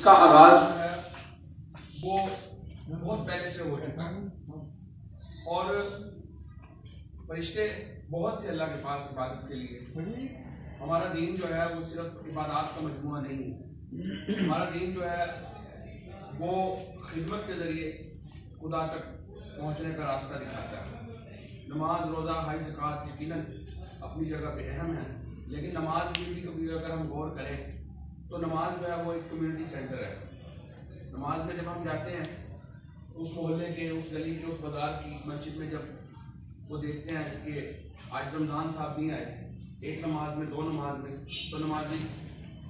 इसका आगाज जो है वो बहुत पहले से हो चुका है और फरिश्ते बहुत थे अल्लाह के पास इबादत के लिए। हमारा दीन जो है वो सिर्फ इबादत का मजमूआ नहीं है। हमारा दीन जो है वो खिदमत के जरिए खुदा तक पहुंचने का रास्ता दिखाता है। नमाज, रोज़ा, हज, ज़कात यकीनन अपनी जगह पे अहम है, लेकिन नमाज में भी कभी अगर हम गौर करें तो नमाज जो है वो एक कम्युनिटी सेंटर है। नमाज में जब हम जाते हैं उस मोहल्ले के, उस गली के, उस बाजार की मस्जिद में जब वो देखते हैं कि आज रमज़ान साहब नहीं आए, एक नमाज में, दो नमाज में, तो नमाजी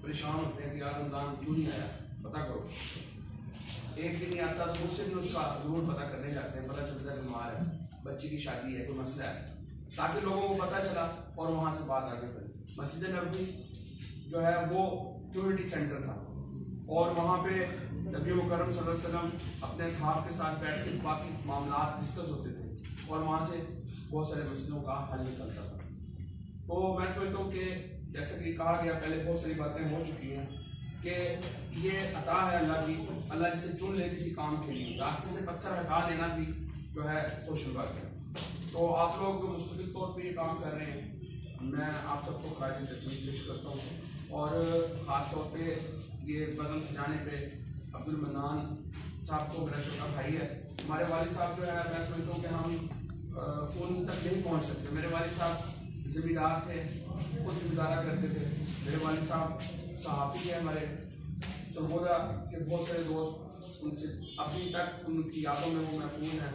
परेशान होते हैं कि यार रमज़ान क्यों नहीं आया, पता करो। एक दिन नहीं आता तो उससे भी उसका जरूर पता करने जाते हैं, पता चलता है बीमार है, बच्ची की शादी है, कोई मसला है, ताकि लोगों को पता चला और वहाँ से बात आगे बढ़ी। मस्जिद नबवी जो है वो कम्युनिटी सेंटर था और वहाँ पे नबी मुकर्रम सल्लल्लाहु अलैहि वसल्लम अपने असहाब के साथ बैठ के बाकी मामला डिस्कस होते थे और वहाँ से बहुत सारे मसलों का हल निकलता था। तो मैं समझता हूँ कि जैसे कि कहा गया, पहले बहुत सारी बातें हो चुकी हैं कि ये अता है अल्लाह की, अल्लाह जिसे चुन ले किसी काम के लिए, रास्ते से पत्थर हटा देना भी जो है सोशल वर्क है। तो आप लोग मुस्तकिल तौर पर ये काम कर रहे हैं, मैं आप सबको खराज तस्लीम पेश करता हूँ और ख़ास तौर पे ये बज़म सजाने पे अब्दुल मन्नान साहब को, मेरा छोटा भाई है, हमारे वालिद साहब जो है मैं समझता हूँ कि हम उन तक नहीं पहुँच सकते। मेरे वालिद साहब ज़मींदार थे, खुद ज़मींदारा करते थे। मेरे वालिद साहब सहाफ़ी है, हमारे सरगोदा के बहुत सारे दोस्त उनसे अभी तक उनकी यादों में वो महफूज हैं।